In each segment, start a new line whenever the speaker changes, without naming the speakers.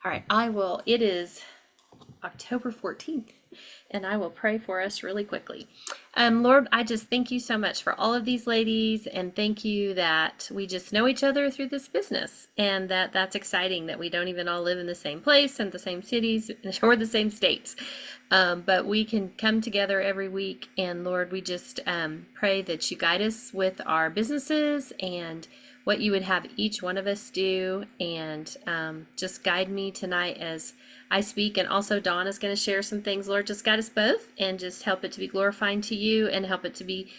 All right, I will. It is October 14th, and I will pray for us really quickly. Lord, I just thank you so much for all of these ladies, and thank you that we just know each other through this business, and that's exciting that we don't even all live in the same place and the same cities or the same states. But we can come together every week, and Lord, we just pray that you guide us with our businesses and what you would have each one of us do, and just guide me tonight as I speak. And also Dawn is going to share some things. Lord, just guide us both and just help it to be glorifying to you and help it to be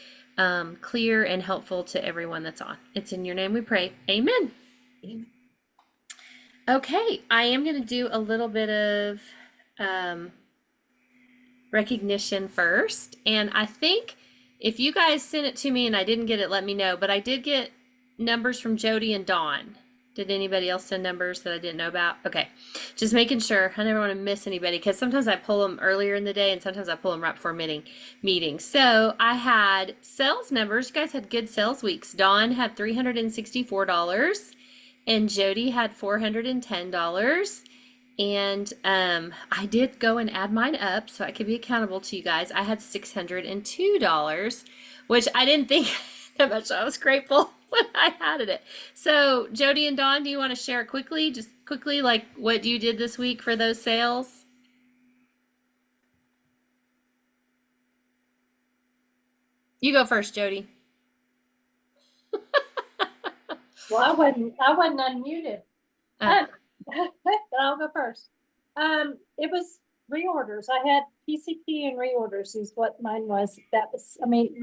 clear and helpful to everyone that's on. It's in your name we pray. Amen. Okay, I am going to do a little bit of recognition first. And I think if you guys sent it to me and I didn't get it, let me know. But I did get numbers from Jody and Dawn. Did anybody else send numbers that I didn't know about? Okay, just making sure. I never want to miss anybody because sometimes I pull them earlier in the day and sometimes I pull them right before meeting. So I had sales numbers. You guys had good sales weeks. Dawn had $364 and Jody had $410. And I did go and add mine up so I could be accountable to you guys. I had $602, which I didn't think that much. I was grateful when I added it. So Jody and Dawn, do you want to share quickly, just quickly, like what you did this week for those sales? You go first, Jody.
Well, I wasn't unmuted. I'll go first. It was reorders. I had PCP and reorders is what mine was. That was, I mean,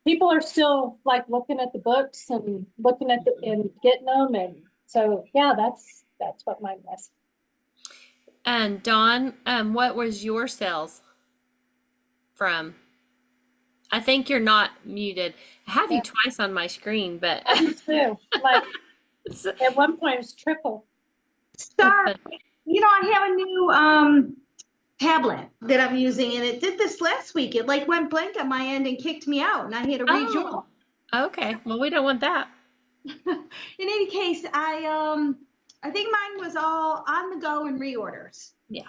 people are still like looking at the books and looking at and getting them. And so, yeah, that's what mine was.
And Dawn, what was your sales from? I think you're not muted. I have you twice on my screen, but
I do too. Like at one point it was triple.
Sorry, I have a new tablet that I'm using, and it did this last week. It like went blank on my end and kicked me out, and I had to rejoin.
Okay, well, we don't want that.
In any case, I think mine was all on the go and reorders.
Yeah.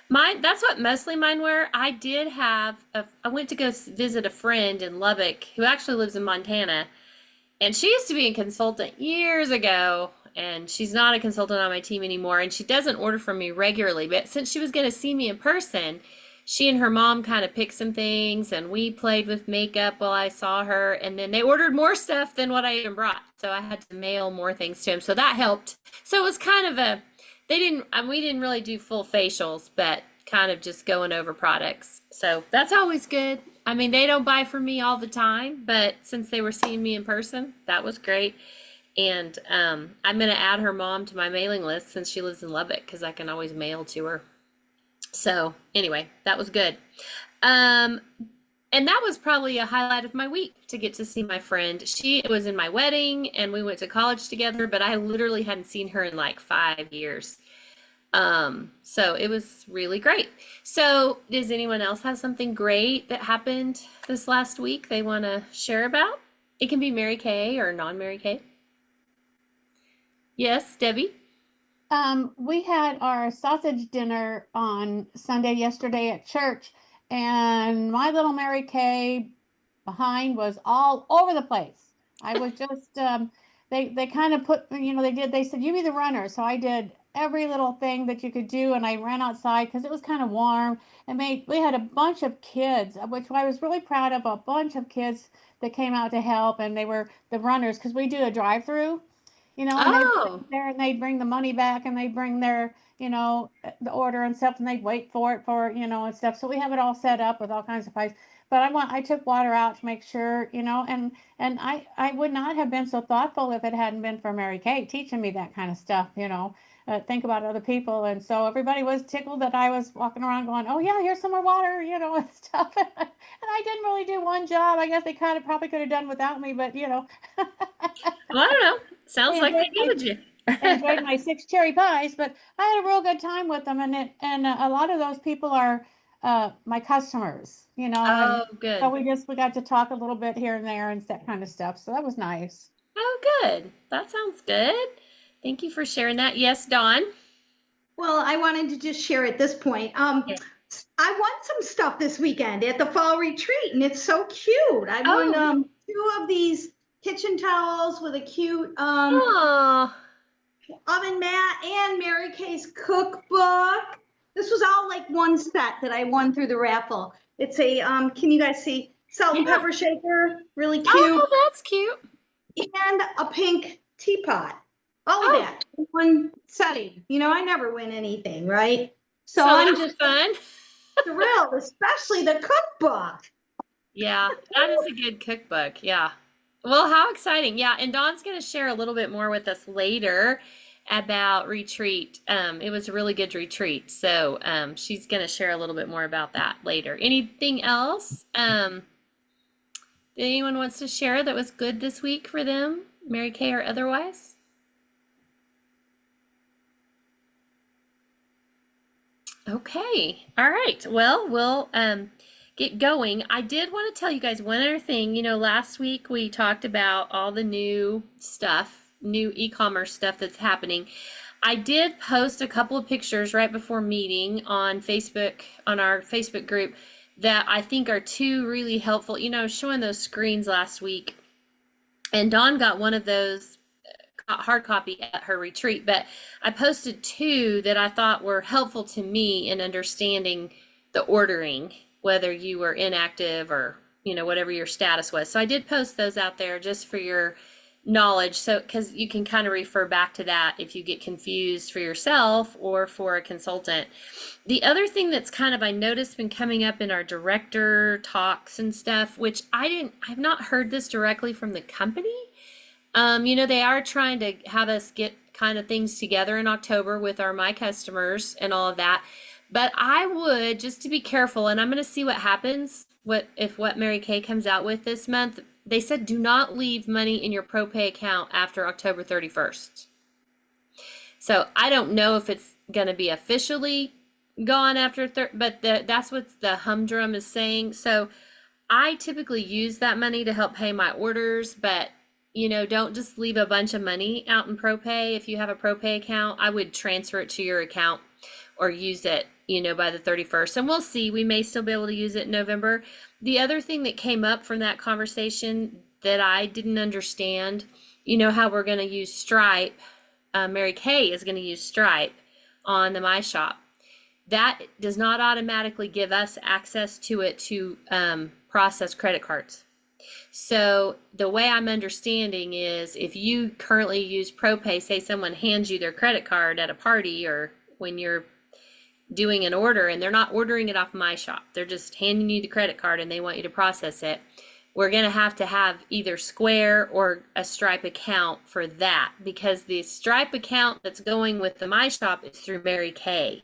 That's what mostly mine were. I did have I went to go visit a friend in Lubbock who actually lives in Montana, and she used to be a consultant years ago, and she's not a consultant on my team anymore, and she doesn't order from me regularly, but since she was going to see me in person, she and her mom kind of picked some things, and we played with makeup while I saw her, and then they ordered more stuff than what I even brought, so I had to mail more things to them, so that helped. So it was kind of we didn't really do full facials, but kind of just going over products. So that's always good. I mean, they don't buy from me all the time, but since they were seeing me in person, that was great. And I'm going to add her mom to my mailing list since she lives in Lubbock because I can always mail to her. So anyway, that was good. And that was probably a highlight of my week to get to see my friend. She was in my wedding and we went to college together, but I literally hadn't seen her in like 5 years. So it was really great. So does anyone else have something great that happened this last week they want to share about? It can be Mary Kay or non-Mary Kay. Yes, Debbie?
We had our sausage dinner on Sunday yesterday at church, and my little Mary Kay behind was all over the place. I was just, they kind of put, they said, you be the runner. So I did every little thing that you could do, and I ran outside because it was kind of warm, and we had a bunch of kids, which I was really proud of, a bunch of kids that came out to help, and they were the runners because we do a drive-through. And they'd there and they'd bring the money back and they'd bring their, the order and stuff, and they'd wait for it and stuff. So we have it all set up with all kinds of pies. But I took water out to make sure, and I would not have been so thoughtful if it hadn't been for Mary Kay teaching me that kind of stuff, think about other people. And so everybody was tickled that I was walking around going, oh yeah, here's some more water, and stuff. And I didn't really do one job. I guess they probably could have done without me, but
Well, I don't know. Sounds like they needed you.
I enjoyed my 6 cherry pies, but I had a real good time with them, and a lot of those people are my customers,
Oh, good.
So we got to talk a little bit here and there and that kind of stuff. So that was nice.
Oh, good. That sounds good. Thank you for sharing that. Yes, Dawn.
Well, I wanted to just share at this point.
Yeah.
I won some stuff this weekend at the fall retreat, and it's so cute. I won
Oh,
2 of these kitchen towels with a cute
oh,
oven mat and Mary Kay's cookbook. This was all like one set that I won through the raffle. It's a can you guys see, salt and
yeah.
pepper shaker, really cute,
Oh, that's cute.
and a pink teapot. All of
Oh,
that in one setting. You know, I never win anything, right? So
so
I'm
that's
just
fun.
thrilled, especially the cookbook.
Yeah, that is a good cookbook. Yeah. Well, how exciting. Yeah, and Dawn's going to share a little bit more with us later about retreat. It was a really good retreat. So, she's going to share a little bit more about that later. Anything else? That anyone wants to share that was good this week for them, Mary Kay or otherwise? Okay. All right. Well, we'll get going. I did want to tell you guys one other thing. You know, last week we talked about all the new stuff, new e-commerce stuff that's happening. I did post a couple of pictures right before meeting on Facebook, on our Facebook group, that I think are two really helpful. You know, I was showing those screens last week, and Dawn got one of those hard copy at her retreat, but I posted two that I thought were helpful to me in understanding the ordering, whether you were inactive or, you know, whatever your status was. So I did post those out there just for your knowledge. So, because you can kind of refer back to that if you get confused for yourself or for a consultant. The other thing that's kind of, I noticed, been coming up in our director talks and stuff, which I've not heard this directly from the company. You know, they are trying to have us get kind of things together in October with our My Customers and all of that. But I would, just to be careful, and I'm going to see what happens, what Mary Kay comes out with this month. They said do not leave money in your ProPay account after October 31st. So I don't know if it's going to be officially gone after, but that's what the humdrum is saying. So I typically use that money to help pay my orders, but you know, don't just leave a bunch of money out in ProPay. If you have a ProPay account, I would transfer it to your account or use it, you know, by the 31st. And we'll see, we may still be able to use it in November. The other thing that came up from that conversation that I didn't understand, you know, how we're going to use Stripe. Mary Kay is going to use Stripe on the My Shop. That does not automatically give us access to it to process credit cards. So the way I'm understanding is if you currently use ProPay, say someone hands you their credit card at a party or when you're doing an order and they're not ordering it off My Shop, they're just handing you the credit card and they want you to process it. We're going to have either Square or a Stripe account for that, because the Stripe account that's going with the My Shop is through Mary Kay,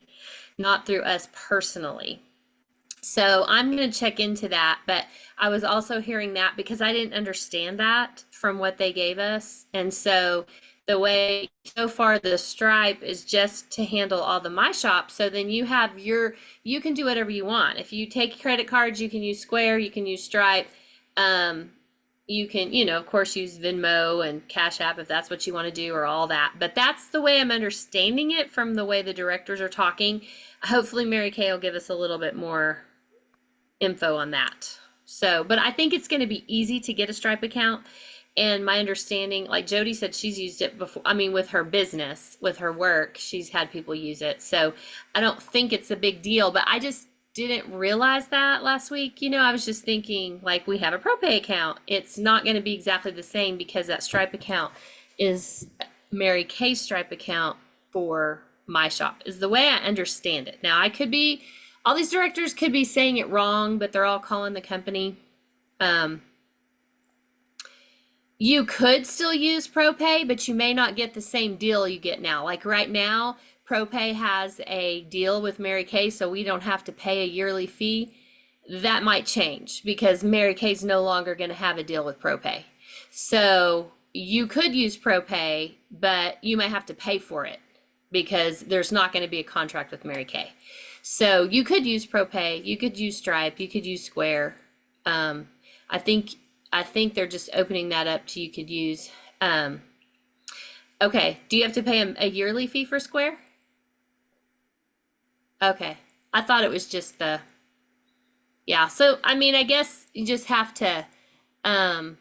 not through us personally. So I'm going to check into that, but I was also hearing that because I didn't understand that from what they gave us. And so the way so far the Stripe is just to handle all the My Shop. So then you you can do whatever you want. If you take credit cards, you can use Square, you can use Stripe. You can, you know, of course, use Venmo and Cash App if that's what you want to do, or all that. But that's the way I'm understanding it from the way the directors are talking. Hopefully Mary Kay will give us a little bit more info on that. So, but I think it's going to be easy to get a Stripe account. And my understanding, like Jody said, she's used it before. I mean, with her business, with her work, she's had people use it. So I don't think it's a big deal, but I just didn't realize that last week. You know, I was just thinking like we have a ProPay account. It's not going to be exactly the same because that Stripe account is Mary Kay's Stripe account for My Shop, is the way I understand it. Now, all these directors could be saying it wrong, but they're all calling the company. You could still use ProPay, but you may not get the same deal you get now. Like right now, ProPay has a deal with Mary Kay, so we don't have to pay a yearly fee. That might change because Mary Kay's no longer going to have a deal with ProPay. So you could use ProPay, but you may have to pay for it because there's not going to be a contract with Mary Kay. So you could use ProPay, you could use Stripe, you could use Square. I think they're just opening that up to you could use. Okay, do you have to pay a yearly fee for Square? Okay. I thought it was just the, yeah. So, I mean, I guess you just have to um,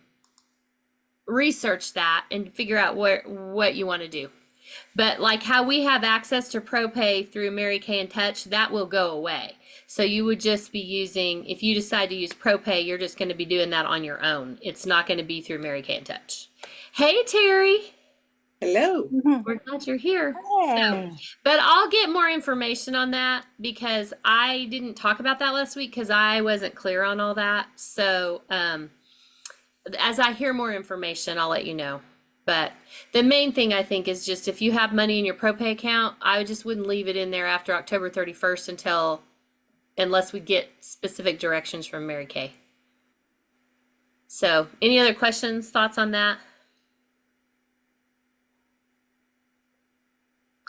research that and figure out what you want to do. But like how we have access to ProPay through Mary Kay and Touch, that will go away. So you would just be using, if you decide to use ProPay, you're just going to be doing that on your own. It's not going to be through Mary Kay and Touch. Hey, Terry.
Hello.
We're glad you're here. So,
Hey.
but I'll get more information on that because I didn't talk about that last week because I wasn't clear on all that. So, as I hear more information, I'll let you know. But the main thing I think is just if you have money in your ProPay account, I just wouldn't leave it in there after October 31st unless we get specific directions from Mary Kay. So, any other questions, thoughts on that?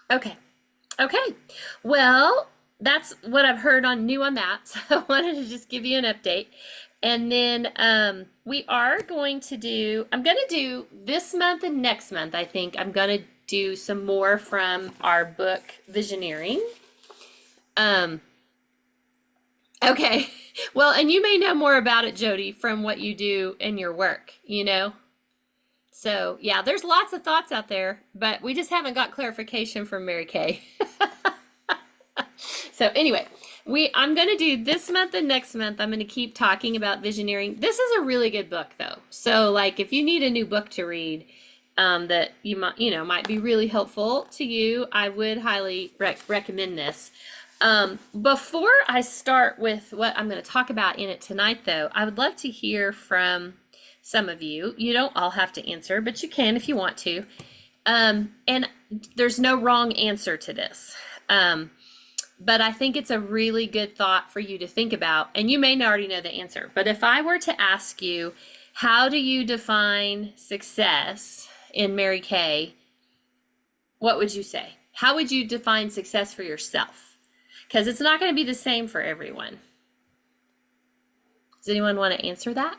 Okay. Okay. Well, that's what I've heard on new on that. So I wanted to just give you an update. And then we are going to do, I'm going to do this month and next month, I think I'm going to do some more from our book, Visioneering. Okay. Well, and you may know more about it, Jody, from what you do in your work, you know? So yeah, there's lots of thoughts out there, but we just haven't got clarification from Mary Kay. So anyway, I'm going to do this month and next month. I'm going to keep talking about Visioneering. This is a really good book though. So like if you need a new book to read that might be really helpful to you, I would highly recommend this. Before I start with what I'm going to talk about in it tonight though, I would love to hear from some of you. You don't all have to answer, but you can if you want to. And there's no wrong answer to this. But I think it's a really good thought for you to think about. And you may already know the answer. But if I were to ask you, how do you define success in Mary Kay? What would you say? How would you define success for yourself? Because it's not going to be the same for everyone. Does anyone want to answer that?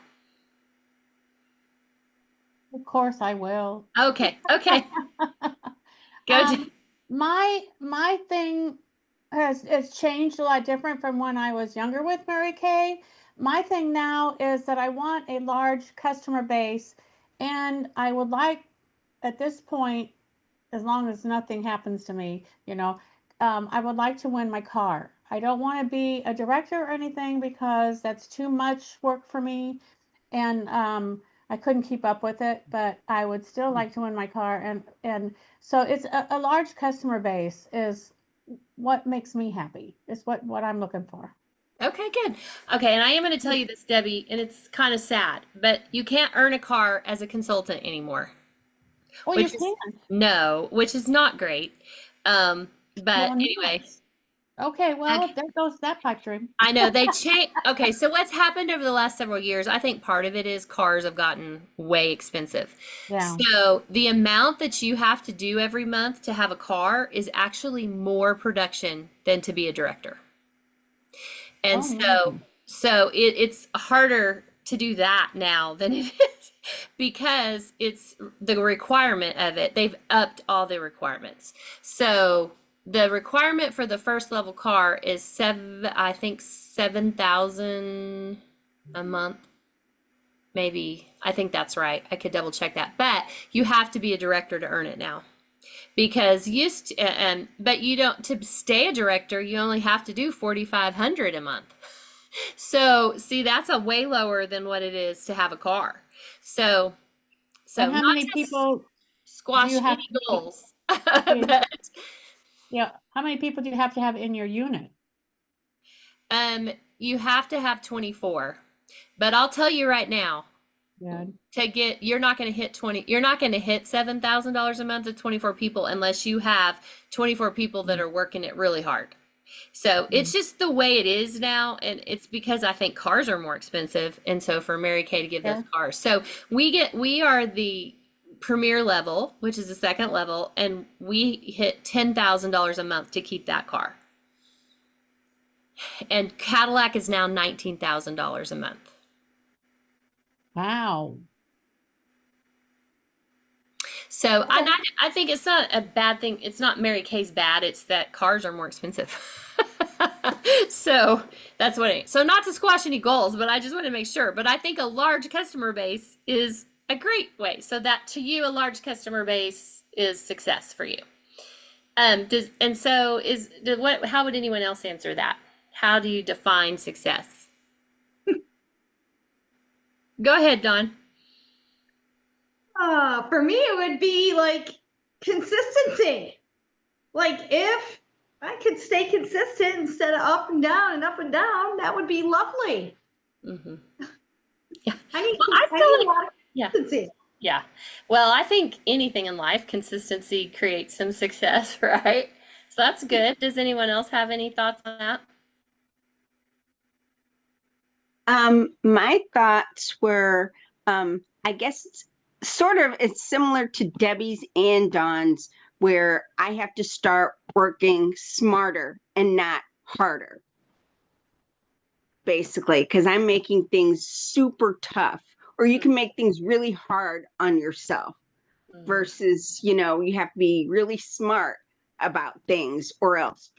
Of course I will.
Okay. Okay. Go.
My thing has changed a lot different from when I was younger with Mary Kay. My thing now is that I want a large customer base, and I would like, at this point, as long as nothing happens to me, I would like to win my car. I don't want to be a director or anything because that's too much work for me, and I couldn't keep up with it. But I would still like to win my car, and so it's a large customer base is what makes me happy. It's what I'm looking for.
Okay, good. Okay, and I am going to tell you this, Debbie, and it's kind of sad, but you can't earn a car as a consultant anymore.
Oh,
Which
you
is,
can.
no, which is not great. But
Well,
anyway,
nice. Okay, well,
okay.
there goes that pipe dream.
I know they change. Okay, so what's happened over the last several years, I think part of it is cars have gotten way expensive.
Yeah.
So the amount that you have to do every month to have a car is actually more production than to be a director. And
Oh,
so it's harder to do that now than it is because it's the requirement of it. They've upped all the requirements. So the requirement for the first level car is I think 7,000 a month. Maybe. I think that's right. I could double check that. But you have to be a director to earn it now. Because but you don't, to stay a director, you only have to do 4,500 a month. So see, that's a way lower than what it is to have a car. So
and how
not
many
to
people
squash
do you have
any
to
goals,
in,
but
how many people do you have to have in your unit?
you have to have 24. But I'll tell you right now,
Good.
you're not going to hit $7,000 a month with 24 people unless you have 24 people that are working it really hard. So it's just the way it is now, and it's because I think cars are more expensive, and so for Mary Kay to give those cars. So we are the premier level, which is the second level, and we hit $10,000 a month to keep that car. And Cadillac is now $19,000 a month.
Wow.
So I think it's not a bad thing. It's not Mary Kay's bad. It's that cars are more expensive. So that's so not to squash any goals, but I just want to make sure. But I think a large customer base is a great way. So that to you, a large customer base is success for you. How would anyone else answer that? How do you define success? Go ahead, Dawn.
For me, it would be like consistency. Like if I could stay consistent instead of up and down and up and down, that would be lovely.
Mm-hmm. Yeah.
I need,
Well,
I need a lot of
yeah.
consistency.
Yeah. Well, I think anything in life, consistency creates some success, right? So that's good. Does anyone else have any thoughts on that?
My thoughts were, I guess it's similar to Debbie's and Dawn's, where I have to start working smarter and not harder, basically, because I'm making things super tough, or you can make things really hard on yourself versus, you have to be really smart about things, or else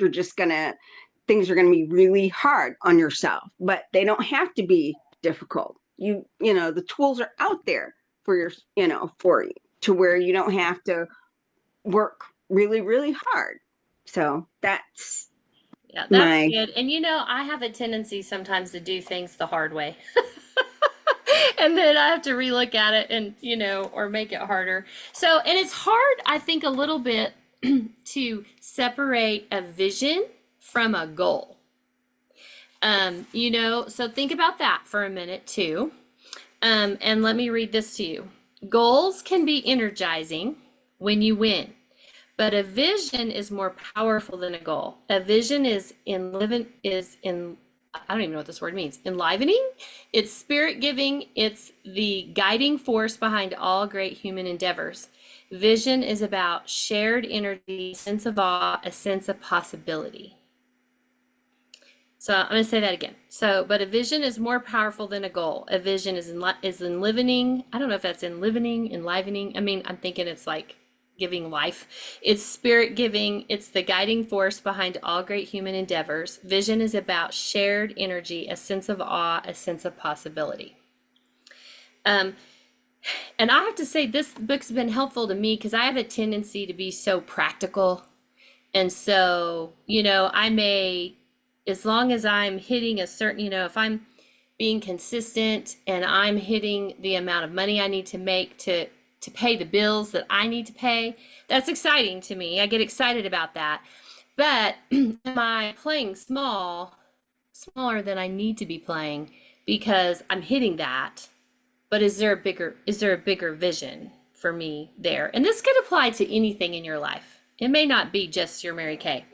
things are going to be really hard on yourself, but they don't have to be difficult. The tools are out there for for you, to where you don't have to work really, really hard. So that's
good. And I have a tendency sometimes to do things the hard way. And then I have to relook at it and, or make it harder. So, and it's hard, I think, a little bit to separate a vision from a goal. So think about that for a minute too. And let me read this to you. Goals can be energizing when you win, but a vision is more powerful than a goal. A vision I don't even know what this word means. Enlivening. It's spirit giving. It's the guiding force behind all great human endeavors. Vision is about shared energy, sense of awe, a sense of possibility. So I'm going to say that again. But a vision is more powerful than a goal. A vision is enlivening. I don't know if that's enlivening. I mean, I'm thinking it's like giving life. It's spirit giving. It's the guiding force behind all great human endeavors. Vision is about shared energy, a sense of awe, a sense of possibility. And I have to say, this book's been helpful to me because I have a tendency to be so practical. And so, as long as I'm hitting a certain, if I'm being consistent and I'm hitting the amount of money I need to make to pay the bills that I need to pay, that's exciting to me. I get excited about that. But am I playing smaller than I need to be playing because I'm hitting that? But is there a bigger vision for me there? And this could apply to anything in your life. It may not be just your Mary Kay.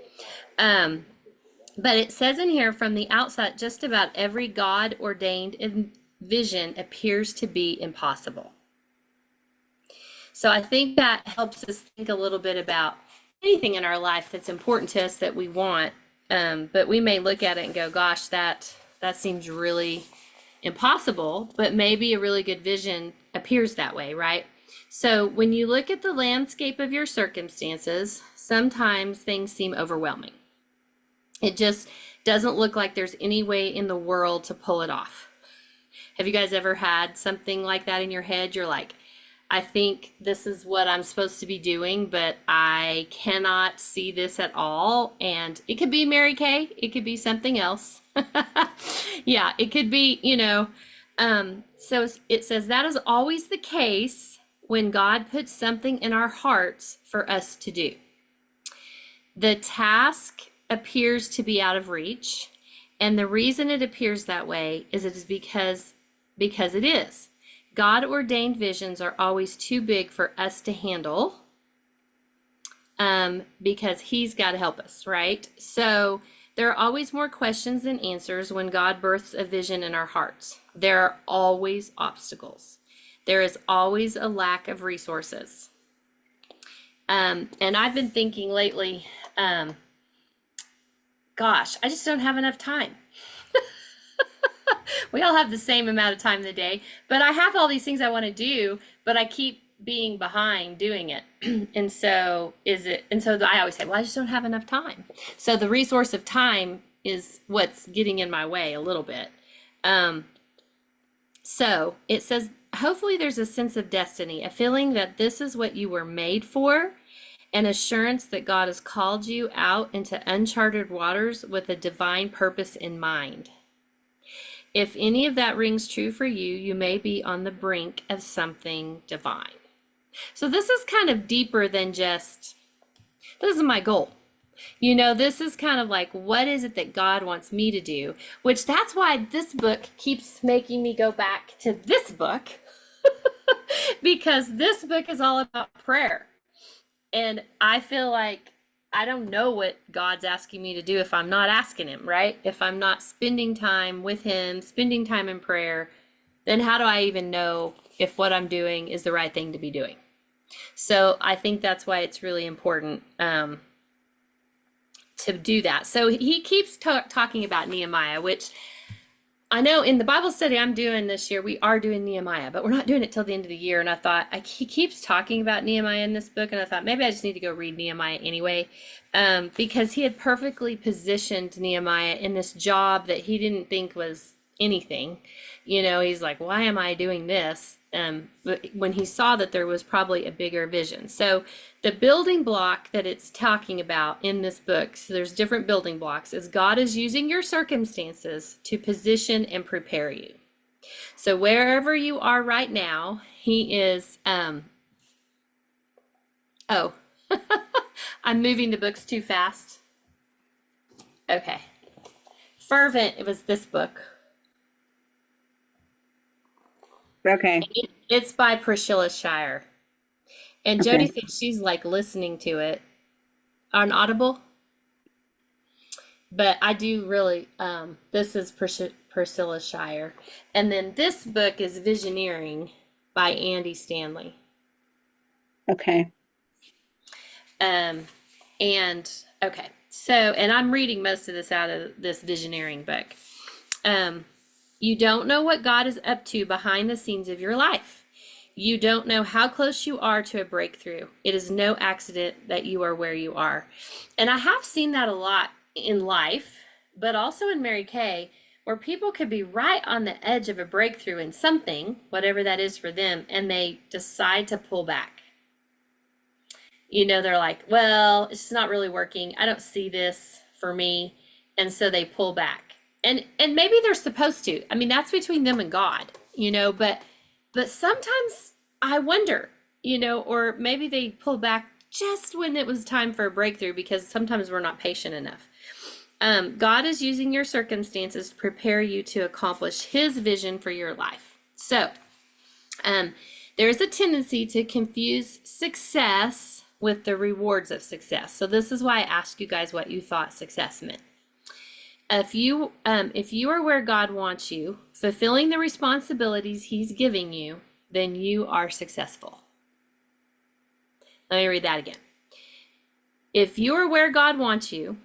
But it says in here, from the outset, just about every God-ordained vision appears to be impossible. So I think that helps us think a little bit about anything in our life that's important to us that we want. But we may look at it and go, gosh, that seems really impossible, but maybe a really good vision appears that way, right? So when you look at the landscape of your circumstances, sometimes things seem overwhelming. It just doesn't look like there's any way in the world to pull it off. Have you guys ever had something like that in your head? You're like, I think this is what I'm supposed to be doing, but I cannot see this at all. And it could be Mary Kay. It could be something else. Yeah, it could be, so it says that is always the case when God puts something in our hearts for us to do. The task appears to be out of reach. And the reason it appears that way is because it is. God-ordained visions are always too big for us to handle because he's got to help us, right? So there are always more questions than answers when God births a vision in our hearts. There are always obstacles. There is always a lack of resources. And I've been thinking lately, gosh, I just don't have enough time. We all have the same amount of time in the day, but I have all these things I want to do, but I keep being behind doing it. And so I always say, well, I just don't have enough time. So the resource of time is what's getting in my way a little bit. So it says, hopefully there's a sense of destiny, a feeling that this is what you were made for, an assurance that God has called you out into uncharted waters with a divine purpose in mind. If any of that rings true for you, you may be on the brink of something divine. So this is kind of deeper than just, this is my goal. You know, this is kind of like, what is it that God wants me to do? Which that's why this book keeps making me go back to this book because this book is all about prayer. And I feel like I don't know what God's asking me to do if I'm not asking him, right? If I'm not spending time with him, spending time in prayer, then how do I even know if what I'm doing is the right thing to be doing? So I think that's why it's really important to do that. So he keeps talking about Nehemiah, which I know in the Bible study I'm doing this year, we are doing Nehemiah, but we're not doing it till the end of the year. And I thought, he keeps talking about Nehemiah in this book. And I thought, maybe I just need to go read Nehemiah anyway, because he had perfectly positioned Nehemiah in this job that he didn't think was anything. You know, he's like, why am I doing this? But when he saw that there was probably a bigger vision. So the building block that it's talking about in this book, so there's different building blocks, is God is using your circumstances to position and prepare you. So wherever you are right now, he is, oh, I'm moving the books too fast. Okay. Fervent, it was this book.
Okay.
It's by Priscilla Shire. And
Okay.
Jody thinks she's like listening to it on Audible. But I do really, this is Priscilla Shire. And then this book is Visioneering by Andy Stanley.
Okay.
And okay, so, and I'm reading most of this out of this Visioneering book. You don't know what God is up to behind the scenes of your life. You don't know how close you are to a breakthrough. It is no accident that you are where you are. And I have seen that a lot in life, but also in Mary Kay, where people could be right on the edge of a breakthrough in something, whatever that is for them, and they decide to pull back. You know, they're like, well, it's not really working. I don't see this for me. And so they pull back. And maybe they're supposed to. I mean, that's between them and God, you know, but sometimes I wonder, you know, or maybe they pull back just when it was time for a breakthrough because sometimes we're not patient enough. God is using your circumstances to prepare you to accomplish his vision for your life. So there's a tendency to confuse success with the rewards of success. So this is why I asked you guys what you thought success meant. If you are where God wants you, fulfilling the responsibilities he's giving you, then you are successful. Let me read that again. If you are where God wants you,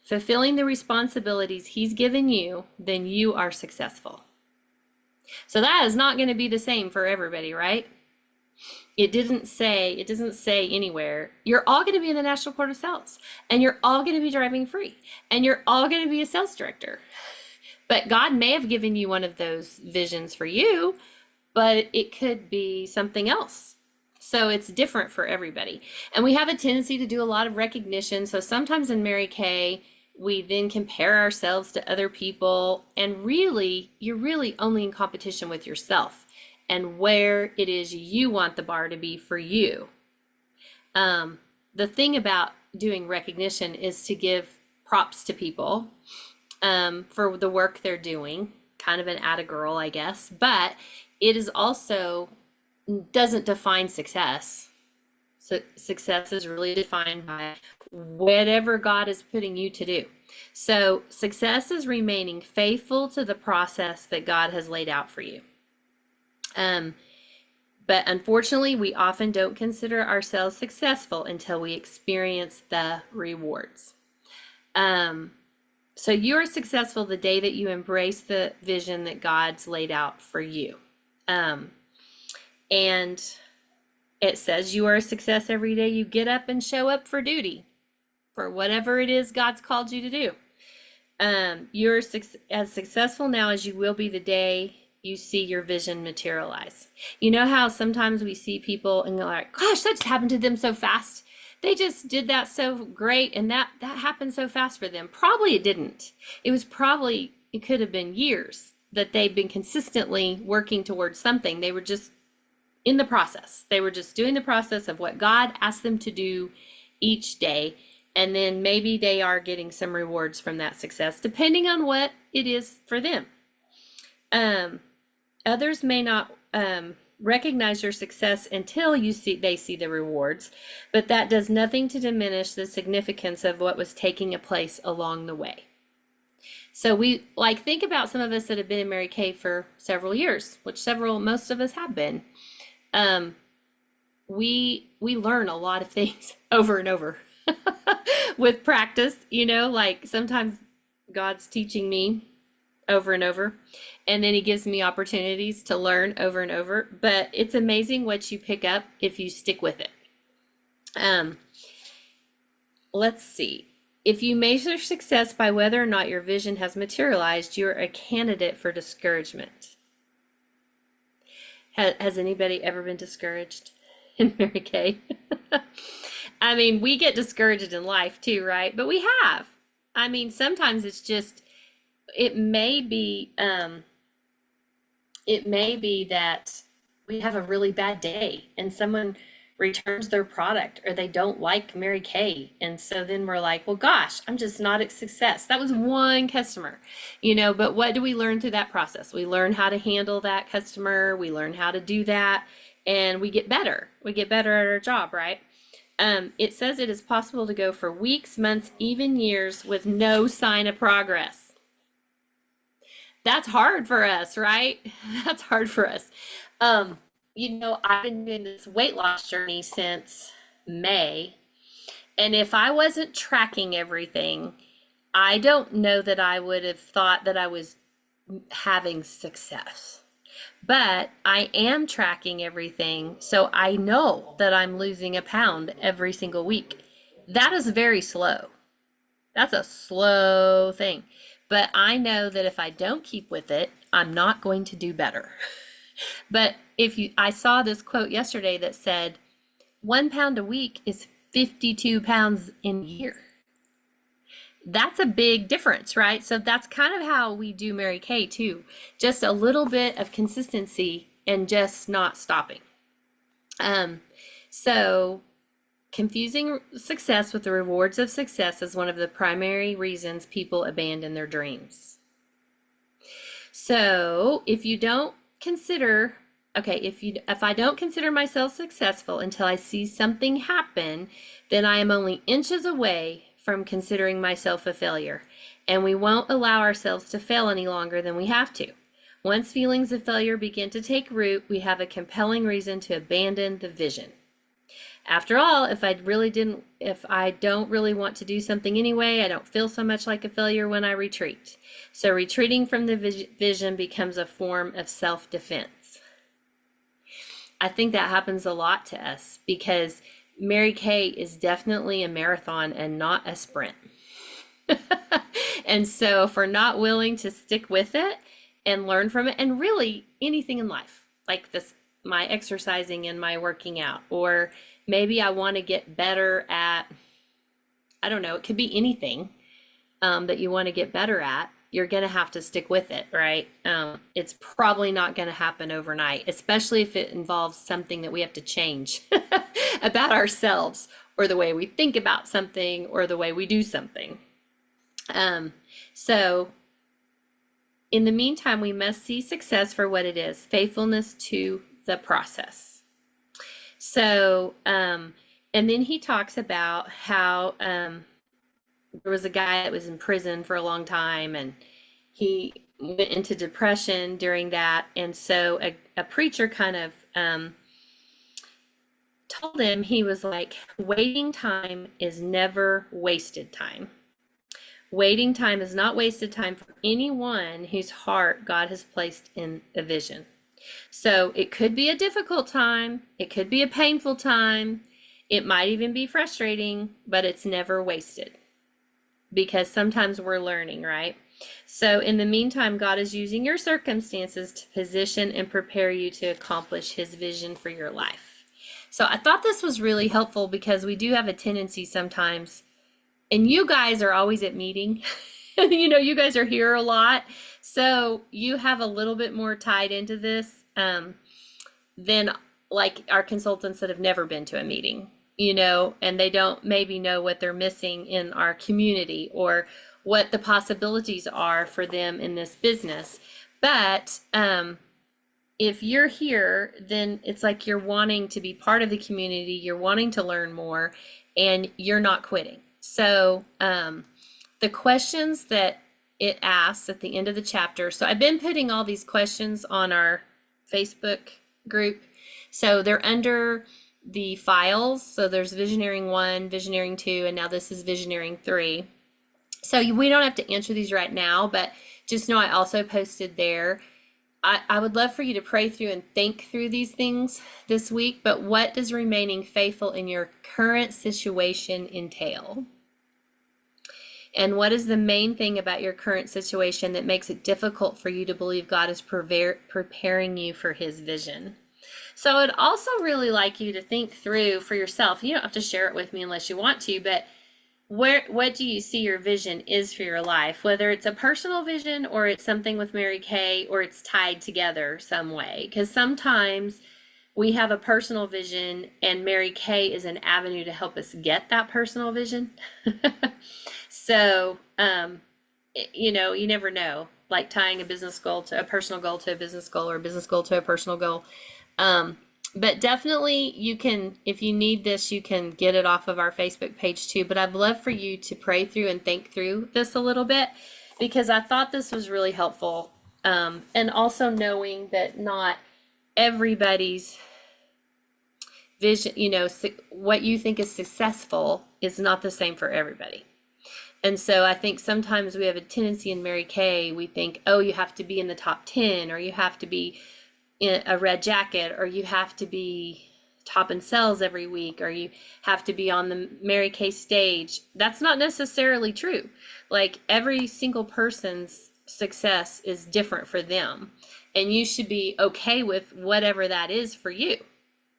fulfilling the responsibilities he's given you, then you are successful. So that is not going to be the same for everybody, right? It doesn't say anywhere, you're all going to be in the National Court of Sales, and you're all going to be driving free, and you're all going to be a sales director. But God may have given you one of those visions for you, but it could be something else. So it's different for everybody. And we have a tendency to do a lot of recognition. So sometimes in Mary Kay, we then compare ourselves to other people, and really, you're really only in competition with yourself and where it is you want the bar to be for you. The thing about doing recognition is to give props to people for the work they're doing, kind of an atta girl, I guess, but it is also doesn't define success. So success is really defined by whatever God is putting you to do. So success is remaining faithful to the process that God has laid out for you. But unfortunately, we often don't consider ourselves successful until we experience the rewards. So you are successful the day that you embrace the vision that God's laid out for you. And it says you are a success every day you get up and show up for duty, for whatever it is God's called you to do. You're as successful now as you will be the day you see your vision materialize. You know how sometimes we see people and they're like, gosh, that just happened to them so fast. They just did that so great and that happened so fast for them. Probably it didn't. It could have been years that they've been consistently working towards something. They were just in the process. They were just doing the process of what God asked them to do each day. And then maybe they are getting some rewards from that success, depending on what it is for them. Others may not recognize your success until they see the rewards, but that does nothing to diminish the significance of what was taking place along the way. So we think about some of us that have been in Mary Kay for several years, which most of us have been. We learn a lot of things over and over with practice, like sometimes God's teaching me over and over, and then he gives me opportunities to learn over and over, but it's amazing what you pick up if you stick with it. Let's see. If you measure success by whether or not your vision has materialized, you're a candidate for discouragement. Has anybody ever been discouraged in Mary Kay? I mean, we get discouraged in life too, right? But we have. I mean, sometimes it's just, it may be that we have a really bad day and someone returns their product or they don't like Mary Kay. And so then we're like, well, gosh, I'm just not a success. That was one customer, but what do we learn through that process? We learn how to handle that customer. We learn how to do that and we get better. We get better at our job, right? It says it is possible to go for weeks, months, even years with no sign of progress. That's hard for us, right? That's hard for us. I've been doing this weight loss journey since May, and if I wasn't tracking everything, I don't know that I would have thought that I was having success. But I am tracking everything, so I know that I'm losing a pound every single week. That is very slow. That's a slow thing. But I know that if I don't keep with it, I'm not going to do better. But I saw this quote yesterday that said, 1 pound a week is 52 pounds in a year. That's a big difference, right? So that's kind of how we do Mary Kay too. Just a little bit of consistency and just not stopping. So confusing success with the rewards of success is one of the primary reasons people abandon their dreams. So if I don't consider myself successful until I see something happen, then I am only inches away from considering myself a failure, and we won't allow ourselves to fail any longer than we have to. Once feelings of failure begin to take root, we have a compelling reason to abandon the vision. After all, if I don't really want to do something anyway, I don't feel so much like a failure when I retreat. So retreating from the vision becomes a form of self-defense. I think that happens a lot to us because Mary Kay is definitely a marathon and not a sprint. And so if we're not willing to stick with it and learn from it, and really anything in life, like this, my exercising and my working out, or maybe I want to get better at, I don't know, it could be anything that you want to get better at, you're going to have to stick with it, right? It's probably not going to happen overnight, especially if it involves something that we have to change about ourselves, or the way we think about something, or the way we do something. So in the meantime, we must see success for what it is, faithfulness to the process. So, and then he talks about how there was a guy that was in prison for a long time, and he went into depression during that. And so a preacher kind of told him, he was like, waiting time is never wasted time. Waiting time is not wasted time for anyone whose heart God has placed in a vision. So it could be a difficult time. It could be a painful time. It might even be frustrating, but it's never wasted. because sometimes we're learning, right? So in the meantime, God is using your circumstances to position and prepare you to accomplish his vision for your life. So I thought this was really helpful because we do have a tendency sometimes, and you guys are always at meeting. You guys are here a lot. So you have a little bit more tied into this than like our consultants that have never been to a meeting, and they don't maybe know what they're missing in our community or what the possibilities are for them in this business. But if you're here, then it's like you're wanting to be part of the community, you're wanting to learn more, and you're not quitting. So the questions that it asks at the end of the chapter. So I've been putting all these questions on our Facebook group. So they're under the files. So there's Visioneering 1, Visioneering 2, and now this is Visioneering 3. So we don't have to answer these right now, but just know I also posted there. I would love for you to pray through and think through these things this week, but what does remaining faithful in your current situation entail? And what is the main thing about your current situation that makes it difficult for you to believe God is preparing you for his vision? So I'd also really like you to think through for yourself. You don't have to share it with me unless you want to, but what do you see your vision is for your life, whether it's a personal vision or it's something with Mary Kay or it's tied together some way? Because sometimes we have a personal vision and Mary Kay is an avenue to help us get that personal vision. So, you never know, like tying a business goal to a personal goal to a business goal or a business goal to a personal goal. But definitely you can, if you need this, you can get it off of our Facebook page too. But I'd love for you to pray through and think through this a little bit because I thought this was really helpful. And also knowing that not everybody's vision, what you think is successful is not the same for everybody. And so I think sometimes we have a tendency in Mary Kay, we think, oh, you have to be in the top 10 or you have to be in a red jacket, or you have to be top in sales every week, or you have to be on the Mary Kay stage. That's not necessarily true. Like every single person's success is different for them. And you should be okay with whatever that is for you,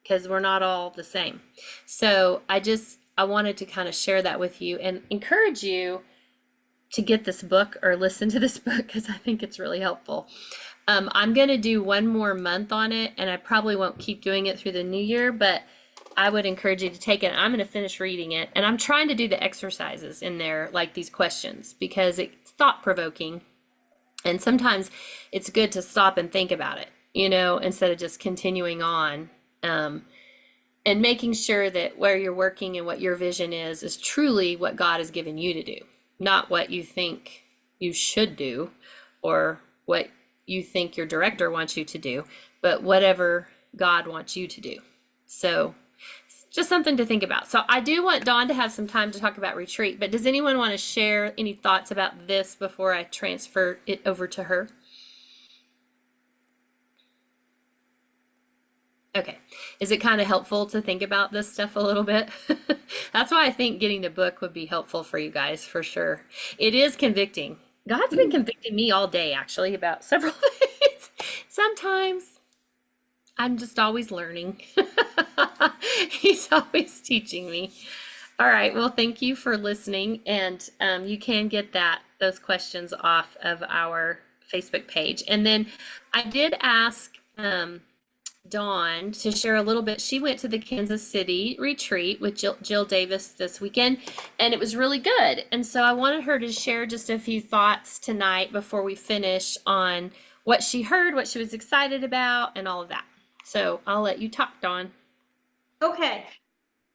because we're not all the same. So I wanted to kind of share that with you and encourage you to get this book or listen to this book because I think it's really helpful. I'm going to do one more month on it, and I probably won't keep doing it through the new year, but I would encourage you to take it. I'm going to finish reading it, and I'm trying to do the exercises in there, like these questions, because it's thought-provoking, and sometimes it's good to stop and think about it, instead of just continuing on, and making sure that where you're working and what your vision is truly what God has given you to do, not what you think you should do or what you think your director wants you to do, but whatever God wants you to do. So just something to think about. So I do want Dawn to have some time to talk about retreat, but does anyone want to share any thoughts about this before I transfer it over to her? Okay. Is it kind of helpful to think about this stuff a little bit? That's why I think getting the book would be helpful for you guys, for sure. It is convicting. God's been convicting me all day, actually, about several things. Sometimes I'm just always learning. He's always teaching me. All right. Well, thank you for listening. And you can get those questions off of our Facebook page. And then I did ask Dawn to share a little bit. She went to the Kansas City retreat with Jill Davis this weekend, and it was really good. And so I wanted her to share just a few thoughts tonight before we finish on what she heard, what she was excited about, and all of that. So I'll let you talk, Dawn.
Okay.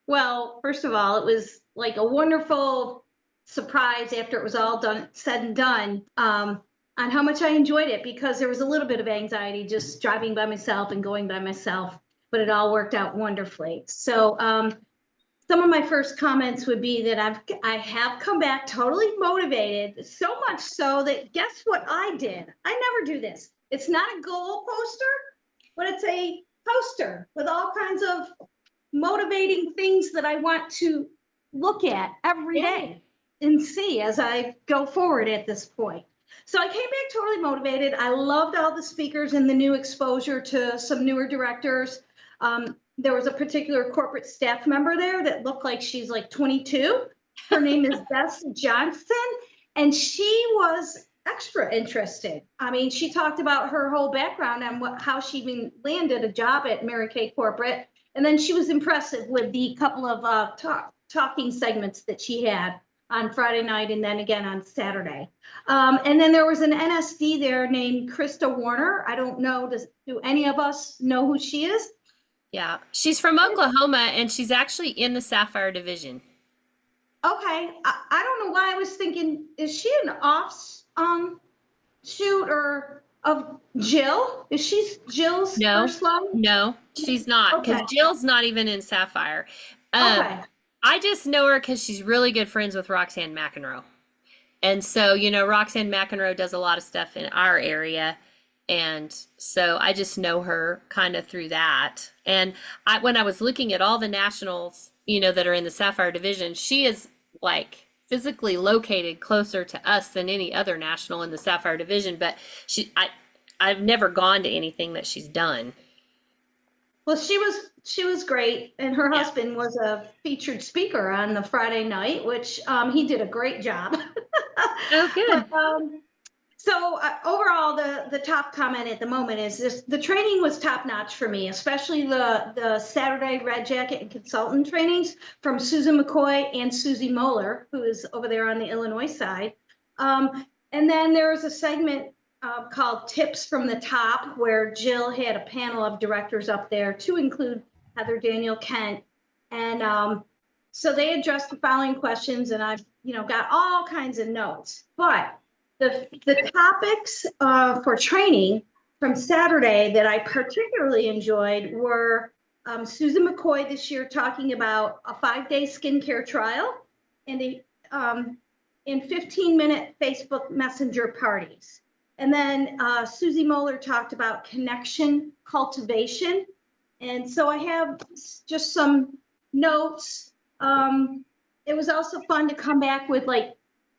Well, first of all, it was like a wonderful surprise after it was all said and done, on how much I enjoyed it, because there was a little bit of anxiety just driving by myself and going by myself, but it all worked out wonderfully. So some of my first comments would be that I have come back totally motivated, so much so that guess what I did? I never do this. It's not a goal poster, but it's a poster with all kinds of motivating things that I want to look at every day. and see as I go forward at this point. So I came back totally motivated. I loved all the speakers and the new exposure to some newer directors. There was a particular corporate staff member there that looked like she's like 22. Her name is Bess Johnson, and she was extra interested. I mean, she talked about her whole background and how she even landed a job at Mary Kay Corporate. And then she was impressive with the couple of talking segments that she had on Friday night and then again on Saturday. And then there was an NSD there named Krista Warner. I don't know, do any of us know who she is?
Yeah, she's from Oklahoma, and she's actually in the Sapphire division.
Okay, I don't know why I was thinking, is she an shoot or of Jill? Is she Jill's
No,
first love?
no, she's not, because
Okay.
Jill's not even in Sapphire.
Okay.
I just know her because she's really good friends with Roxanne McEnroe. And so, you know, Roxanne McEnroe does a lot of stuff in our area. And so I just know her kind of through that. And when I was looking at all the nationals, you know, that are in the Sapphire division, she is like physically located closer to us than any other national in the Sapphire division. But I've never gone to anything that she's done.
Well, she was great, and her
Yeah.
husband was a featured speaker on the Friday night, which he did a great job.
Oh, good.
But, so overall, the top comment at the moment is this: the training was top notch for me, especially the Saturday Red Jacket and consultant trainings from Susan McCoy and Susie Moeller, who is over there on the Illinois side. And then there was a segment called Tips from the Top, where Jill had a panel of directors up there to include Heather Daniel Kent. And so they addressed the following questions, and I've got all kinds of notes. But the topics for training from Saturday that I particularly enjoyed were Susan McCoy this year talking about a 5-day skincare trial and in 15-minute Facebook Messenger parties. And then Susie Moeller talked about connection cultivation. And so I have just some notes. It was also fun to come back with like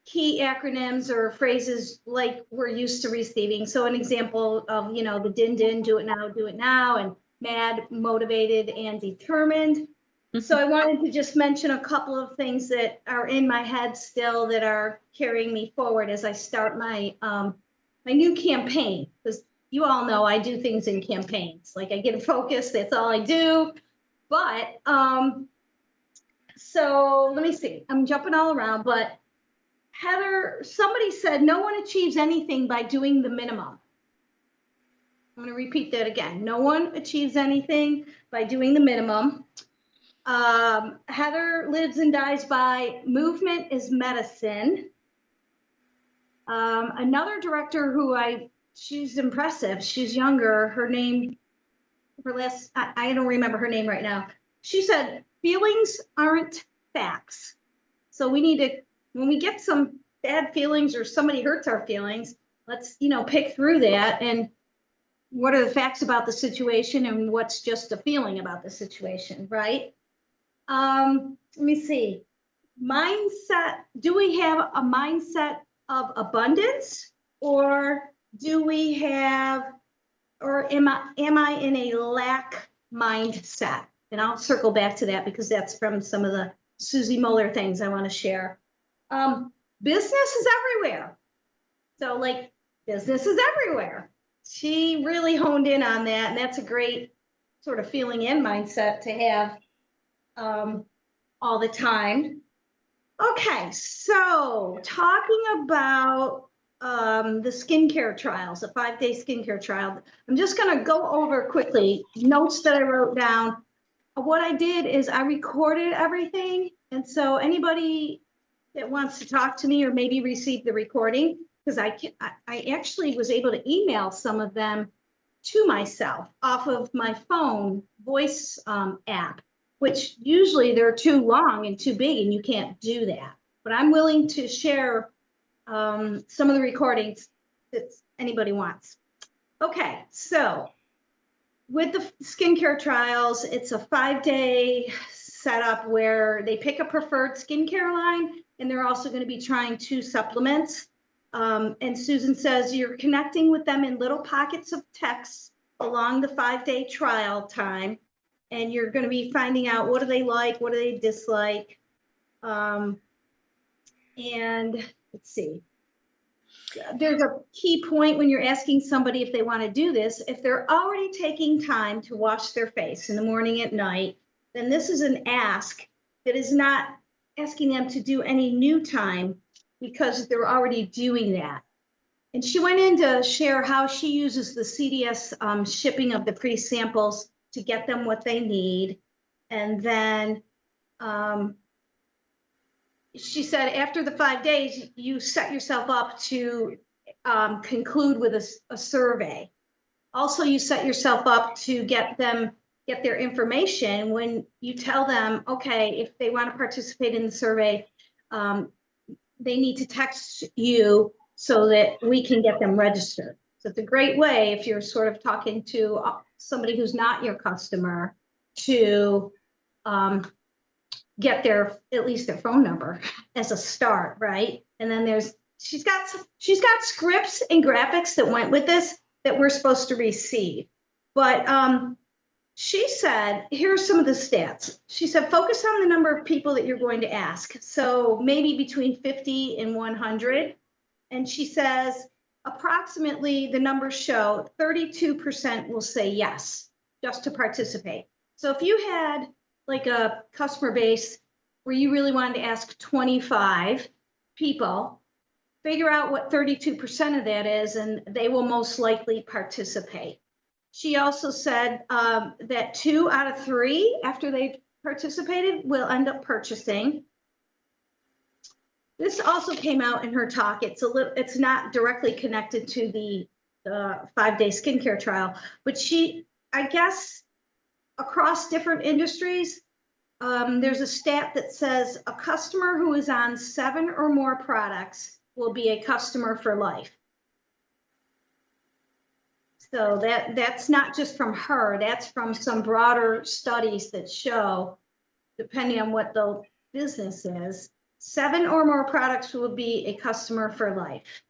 key acronyms or phrases like we're used to receiving. So an example of, the din, do it now, and mad, motivated, and determined. So I wanted to just mention a couple of things that are in my head still that are carrying me forward as I start my my new campaign, because you all know I do things in campaigns. Like I get a focus, that's all I do. But so let me see, I'm jumping all around, but Heather, somebody said no one achieves anything by doing the minimum. I'm going to repeat that again. No one achieves anything by doing the minimum. Heather lives and dies by movement is medicine. Another director who she's impressive. She's younger. I don't remember her name right now. She said, feelings aren't facts. So we need to, when we get some bad feelings or somebody hurts our feelings, let's, pick through that and what are the facts about the situation and what's just a feeling about the situation, right? Let me see. Mindset. Do we have a mindset of abundance, or do we have, or am I in a lack mindset? And I'll circle back to that because that's from some of the Susie Moeller things I want to share. Business is everywhere. So like business is everywhere. She really honed in on that. And that's a great sort of feeling and mindset to have all the time. Okay, so talking about the skincare trials, a 5-day skincare trial. I'm just going to go over quickly notes that I wrote down. What I did is I recorded everything. And so anybody that wants to talk to me or maybe receive the recording, because I actually was able to email some of them to myself off of my phone voice app, which usually they're too long and too big and you can't do that. But I'm willing to share some of the recordings that anybody wants. Okay, so with the skincare trials, it's a 5-day setup where they pick a preferred skincare line and they're also going to be trying 2 supplements. And Susan says you're connecting with them in little pockets of text along the 5-day trial time. And you're going to be finding out what do they like, what do they dislike. And let's see. There's a key point when you're asking somebody if they want to do this. If they're already taking time to wash their face in the morning, at night, then this is an ask that is not asking them to do any new time because they're already doing that. And she went in to share how she uses the CDS shipping of the pre-samples to get them what they need. And then she said after the 5 days, you set yourself up to conclude with a survey. Also, you set yourself up to get their information when you tell them, okay, if they want to participate in the survey, they need to text you so that we can get them registered. So it's a great way if you're sort of talking to somebody who's not your customer to get at least their phone number as a start, right? And then she's got scripts and graphics that went with this that we're supposed to receive. But she said, here's some of the stats. She said, focus on the number of people that you're going to ask. So maybe between 50 and 100. And she says, approximately the numbers show 32% will say yes, just to participate. So if you had like a customer base where you really wanted to ask 25 people, figure out what 32% of that is, and they will most likely participate. She also said that 2 out of 3 after they've participated will end up purchasing. This also came out in her talk. It's not directly connected to the 5-day skincare trial, but I guess across different industries, there's a stat that says a customer who is on 7 or more products will be a customer for life. So that's not just from her, that's from some broader studies that show, depending on what the business is, 7 or more products will be a customer for life.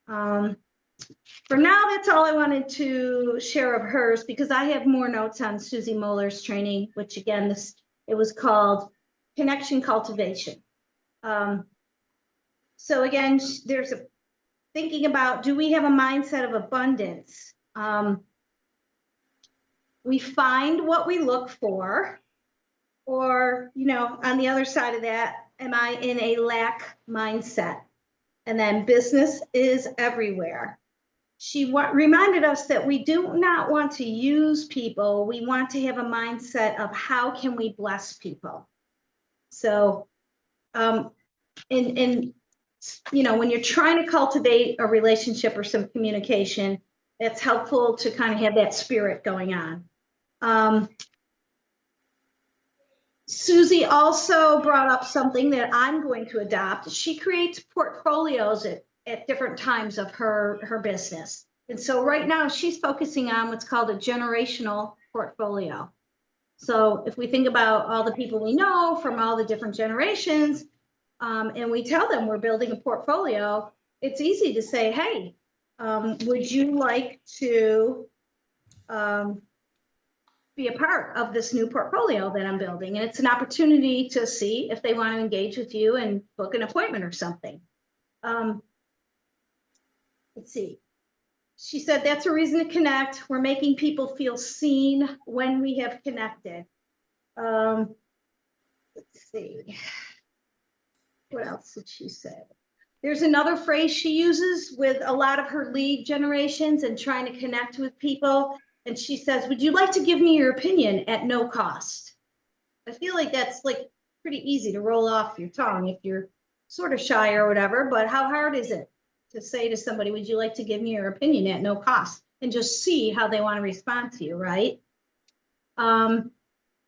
For now, that's all I wanted to share of hers, because I have more notes on Susie Moeller's training, which again, it was called Connection Cultivation. So again, there's thinking about, do we have a mindset of abundance? We find what we look for, or, on the other side of that, am I in a lack mindset? And then business is everywhere. She reminded us that we do not want to use people. We want to have a mindset of how can we bless people. So, when you're trying to cultivate a relationship or some communication, it's helpful to kind of have that spirit going on. Susie also brought up something that I'm going to adopt. She creates portfolios at different times of her business. And so right now she's focusing on what's called a generational portfolio. So if we think about all the people we know from all the different generations, and we tell them we're building a portfolio, it's easy to say, hey, would you like to be a part of this new portfolio that I'm building? And it's an opportunity to see if they want to engage with you and book an appointment or something. Let's see. She said, that's a reason to connect. We're making people feel seen when we have connected. Let's see. What else did she say? There's another phrase she uses with a lot of her lead generations and trying to connect with people. And she says, would you like to give me your opinion at no cost? I feel like that's like pretty easy to roll off your tongue if you're sort of shy or whatever, but how hard is it to say to somebody, would you like to give me your opinion at no cost, and just see how they want to respond to you, right?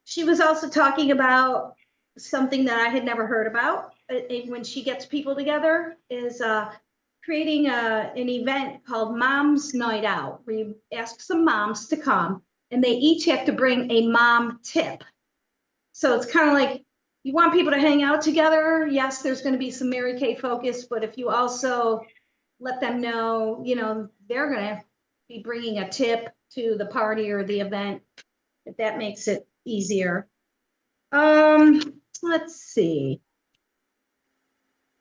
She was also talking about something that I had never heard about when she gets people together, is creating an event called Mom's Night Out, where you ask some moms to come and they each have to bring a mom tip. So it's kind of like you want people to hang out together. Yes, there's going to be some Mary Kay focus, but if you also let them know, you know, they're going to be bringing a tip to the party or the event, if that makes it easier. Let's see.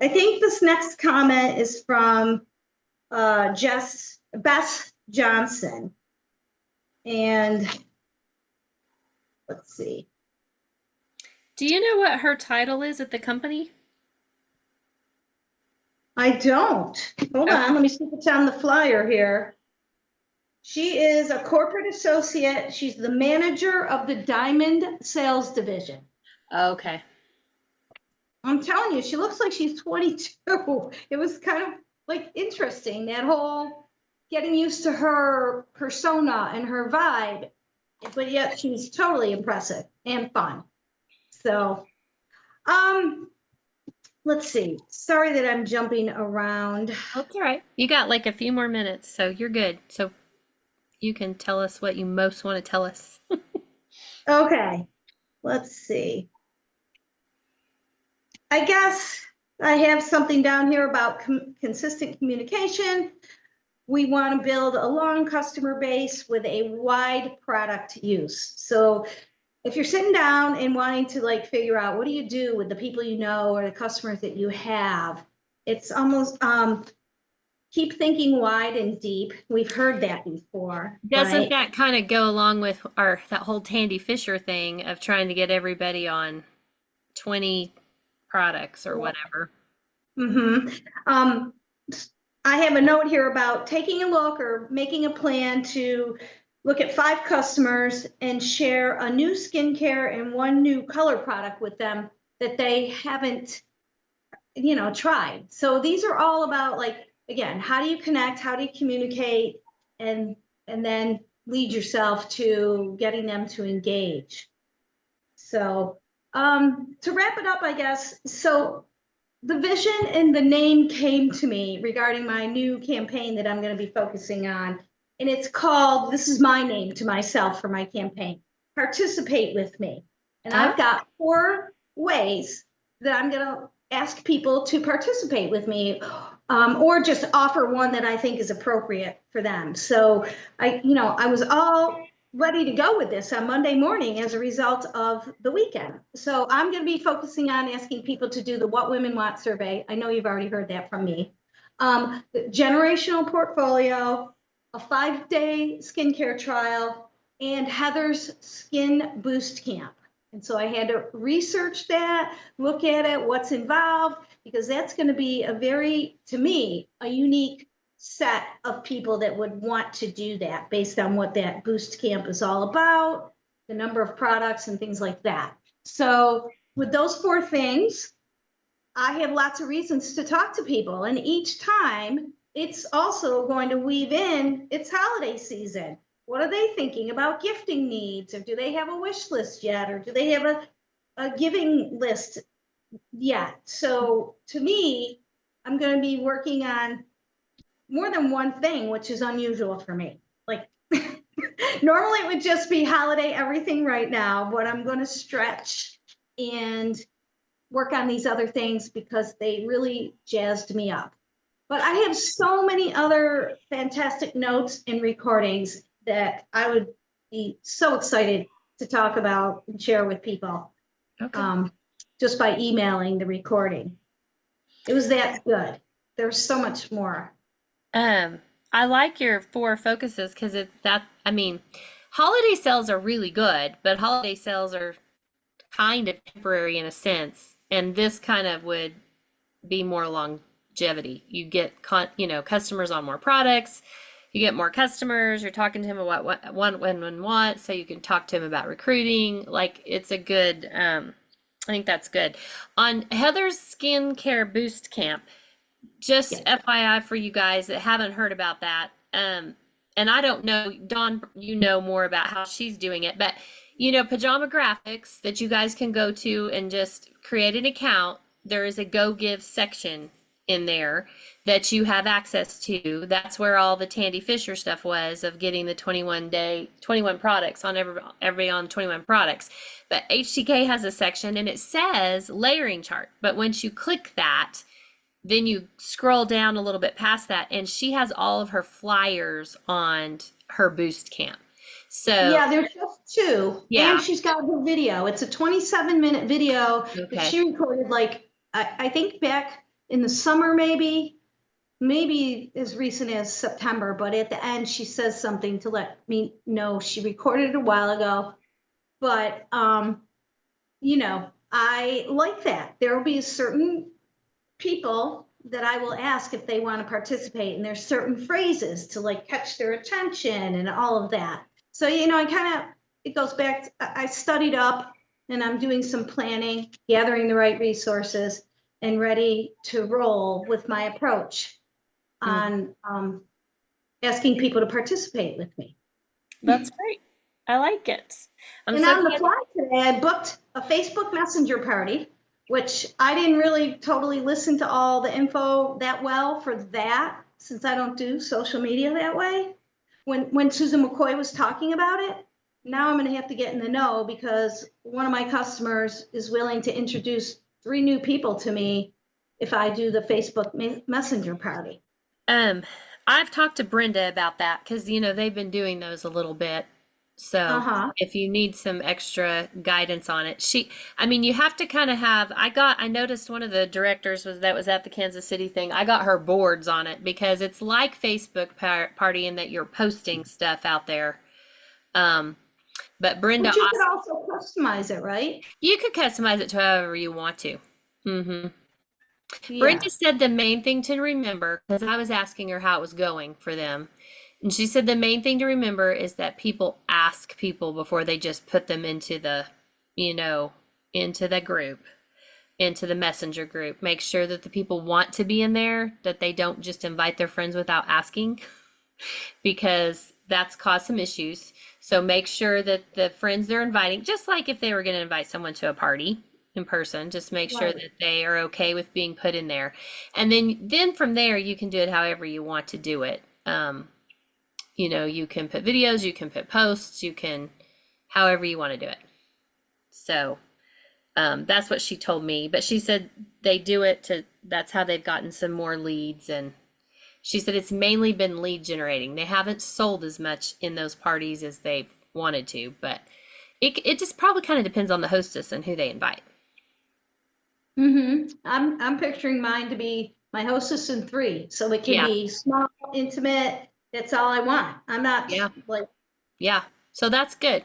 I think this next comment is from Bess Johnson. And let's see.
Do you know what her title is at the company?
I don't. Hold on, let me see if it's on the flyer here. She is a corporate associate. She's the manager of the Diamond Sales Division.
Okay.
I'm telling you, she looks like she's 22. It was kind of like interesting, that whole getting used to her persona and her vibe, but yet she's totally impressive and fun. So, let's see. Sorry that I'm jumping around.
That's all right. You got like a few more minutes, so you're good. So you can tell us what you most want to tell us.
Okay, let's see. I guess I have something down here about consistent communication. We want to build a long customer base with a wide product use. So if you're sitting down and wanting to like figure out what do you do with the people you know or the customers that you have, it's almost keep thinking wide and deep. We've heard that before.
Doesn't
right?
that kind of go along with that whole Tandy Fisher thing of trying to get everybody on 20 products or whatever?
Mm-hmm. I have a note here about taking a look or making a plan to look at 5 customers and share a new skincare and 1 new color product with them that they haven't, you know, tried. So these are all about, like, again, how do you connect? How do you communicate? And then lead yourself to getting them to engage. So to wrap it up, I guess, so the vision and the name came to me regarding my new campaign that I'm going to be focusing on. And it's called, this is my name to myself for my campaign, Participate With Me. And I've got 4 ways that I'm going to ask people to participate with me, or just offer one that I think is appropriate for them. So I was all ready to go with this on Monday morning as a result of the weekend. So I'm going to be focusing on asking people to do the What Women Want survey. I know you've already heard that from me. The generational portfolio, a 5-day skincare trial, and Heather's Skin Boost Camp. And so I had to research that, look at it, what's involved, because that's going to be to me, a unique set of people that would want to do that based on what that boost camp is all about, the number of products and things like that. So with those 4 things, I have lots of reasons to talk to people. And each time it's also going to weave in it's holiday season. What are they thinking about gifting needs? Or do they have a wish list yet? Or do they have a giving list yet? So to me, I'm going to be working on more than one thing, which is unusual for me. Like normally it would just be holiday everything right now, but I'm going to stretch and work on these other things because they really jazzed me up. But I have so many other fantastic notes and recordings that I would be so excited to talk about and share with people.
Okay.
Just by emailing the recording. It was that good. There's so much more.
I like your 4 focuses because holiday sales are really good, but holiday sales are kind of temporary in a sense, and this kind of would be more longevity. You get customers on more products, you get more customers, you're talking to them about what women want, so you can talk to them about recruiting. Like it's a good, I think that's good. On Heather's Skincare Boost Camp, just FYI for you guys that haven't heard about that, and I don't know, Dawn, you know more about how she's doing it, but Pajama Graphics that you guys can go to and just create an account. There is a Go Give section in there that you have access to. That's where all the Tandy Fisher stuff was, of getting the 21 products on every on 21 products. But HTK has a section and it says layering chart. But once you click that, then you scroll down a little bit past that, and she has all of her flyers on her boost camp. So
Yeah, there's just two.
Yeah.
And she's got her video. It's a 27-minute video that
Okay.
she recorded, like, I think back in the summer, maybe as recent as September, but at the end she says something to let me know she recorded it a while ago. But you know, I like that. There will be certain people that I will ask if they want to participate, and there's certain phrases to like catch their attention and all of that. So, you know, it goes back I studied up, and I'm doing some planning, gathering the right resources, and ready to roll with my approach on asking people to participate with me.
That's great. I like it. I'm
And
so
on the
glad-
fly today, I booked a Facebook Messenger party, which I didn't really totally listen to all the info that well for that, since I don't do social media that way. When Susan McCoy was talking about it, now I'm going to have to get in the know, because one of my customers is willing to introduce 3 new people to me if I do the Facebook Messenger party.
I've talked to Brenda about that, because you know they've been doing those a little bit. So if you need some extra guidance on it, I mean, you have to kind of have, I noticed one of the directors was at the Kansas City thing. I got her boards on it, because it's like Facebook party in that you're posting stuff out there. But Brenda,
But you could also customize it, right?
you could customize it to however you want to. Mm-hmm.
Yeah.
Brenda said the main thing to remember, because I was asking her how it was going for them. And she said the main thing to remember is that people ask people before they just put them into the, into the group, into the messenger group. Make sure that the people want to be in there, that they don't just invite their friends without asking, because that's caused some issues. So make sure that the friends they're inviting, just like if they were going to invite someone to a party in person, just make sure
Right.
that they are okay with being put in there. And then from there, you can do it however you want to do it. You can put videos, you can put posts, you can, however you want to do it. So that's what she told me. But she said they do it that's how they've gotten some more leads. And she said it's mainly been lead generating. They haven't sold as much in those parties as they've wanted to, but it just probably kind of depends on the hostess and who they invite.
I'm picturing mine to be my hostess and 3, so it can
Yeah.
be small, intimate. That's all I want. I'm not
Yeah.
like,
Yeah. So that's good.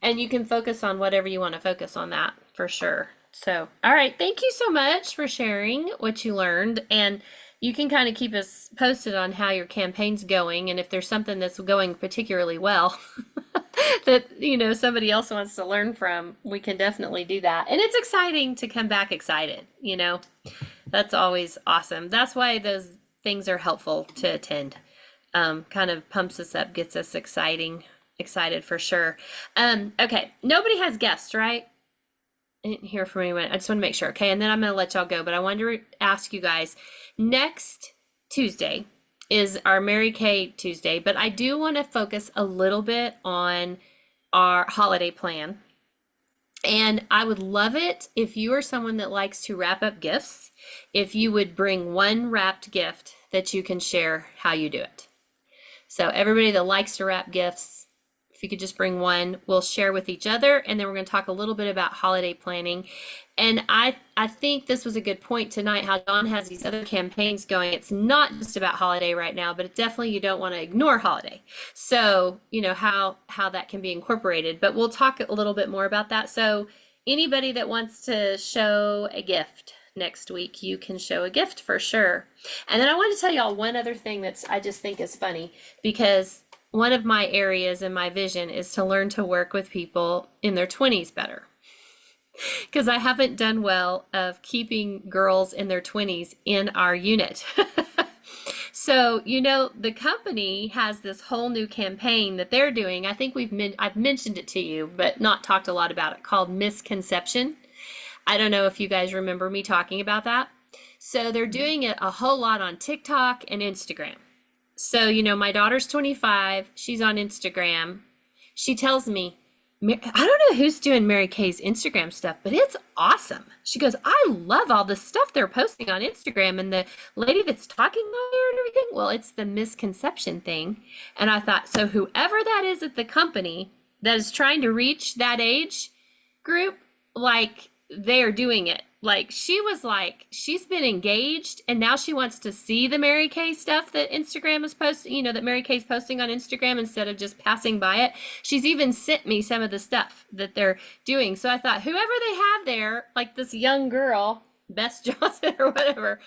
And you can focus on whatever you want to focus on, that for sure. So, all right. Thank you so much for sharing what you learned. And you can kind of keep us posted on how your campaign's going. And if there's something that's going particularly well that, somebody else wants to learn from, we can definitely do that. And it's exciting to come back excited, That's always awesome. That's why those things are helpful to attend. Kind of pumps us up, gets us excited for sure. Okay, nobody has guests, right? I didn't hear from anyone. I just want to make sure. Okay, and then I'm going to let y'all go. But I wanted to ask you guys, next Tuesday is our Mary Kay Tuesday, but I do want to focus a little bit on our holiday plan. And I would love it if you are someone that likes to wrap up gifts, if you would bring one wrapped gift that you can share how you do it. So everybody that likes to wrap gifts, if you could just bring one, we'll share with each other, and then we're going to talk a little bit about holiday planning. And I think this was a good point tonight, how Dawn has these other campaigns going. It's not just about holiday right now, but definitely you don't want to ignore holiday. So, how that can be incorporated, but we'll talk a little bit more about that. So anybody that wants to show a gift next week, you can show a gift for sure. And then I want to tell y'all one other thing I just think is funny, because one of my areas in my vision is to learn to work with people in their 20s better. Because I haven't done well of keeping girls in their 20s in our unit. So, the company has this whole new campaign that they're doing. I think I've mentioned it to you, but not talked a lot about it, called Misconception. I don't know if you guys remember me talking about that. So they're doing it a whole lot on TikTok and Instagram. So, you know, my daughter's 25. She's on Instagram. She tells me, I don't know who's doing Mary Kay's Instagram stuff, but it's awesome. She goes, I love all the stuff they're posting on Instagram and the lady that's talking on there and everything. Well, it's the misconception thing. And I thought, so whoever that is at the company that is trying to reach that age group, like they are doing it. Like she was like, she's been engaged and now she wants to see the Mary Kay stuff that Instagram is posting, you know, that Mary Kay's posting on Instagram instead of just passing by it. She's even sent me some of the stuff that they're doing. So I thought whoever they have there, like this young girl, Bess Johnson or whatever,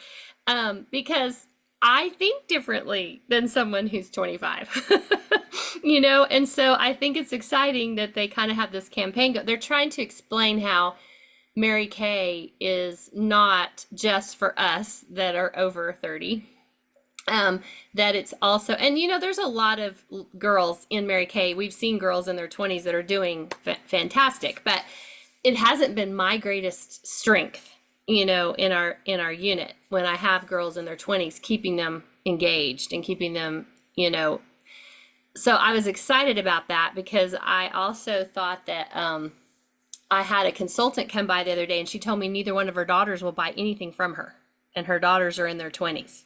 because I think differently than someone who's 25, you know? And so I think it's exciting that they kind of have this campaign. They're trying to explain how Mary Kay is not just for us that are over 30. That it's also, and you know, there's a lot of girls in Mary Kay. We've seen girls in their 20s that are doing fantastic, but it hasn't been my greatest strength, you know, in our unit when I have girls in their 20s, keeping them engaged and keeping them, you know. So I was excited about that because I also thought that I had a consultant come by the other day and she told me neither one of her daughters will buy anything from her, and her daughters are in their 20s.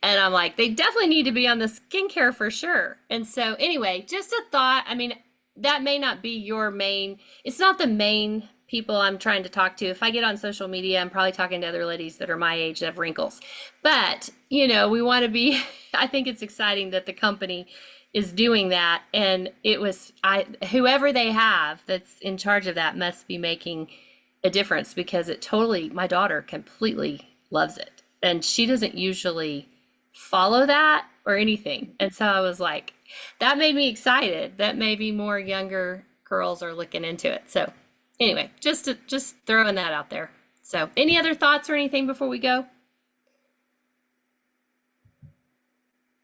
And I'm like, they definitely need to be on the skincare for sure. And so anyway, just a thought. I mean, that may not be your main, it's not the main people I'm trying to talk to. If I get on social media, I'm probably talking to other ladies that are my age that have wrinkles. But, you know, we want to be, I think it's exciting that the company is doing that. And it was, whoever they have that's in charge of that must be making a difference because it totally, my daughter completely loves it. And she doesn't usually follow that or anything. And so I was like, that made me excited that maybe more younger girls are looking into it. So anyway, just throwing that out there. So any other thoughts or anything before we go?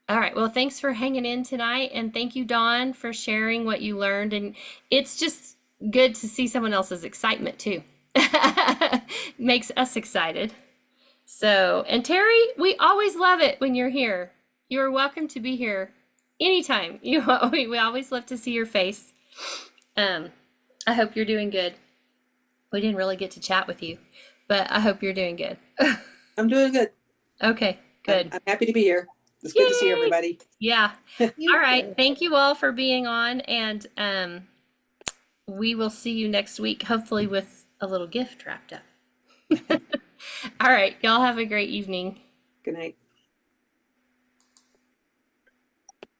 All right. Well, thanks for hanging in tonight. And thank you, Dawn, for sharing what you learned. And it's just good to see someone else's excitement too. Makes us excited. So, and Terry, we always love it when you're here. You're welcome to be here anytime. We always love to see your face. I hope you're doing good. We didn't really get to chat with you, but I hope you're doing good.
I'm doing good.
Okay, good.
I'm happy to be here. It's good to see
Yay!
everybody.
Yeah. All right. Thank you all for being on, and we will see you next week, hopefully with a little gift wrapped up. All right. Y'all have a great evening.
Good night.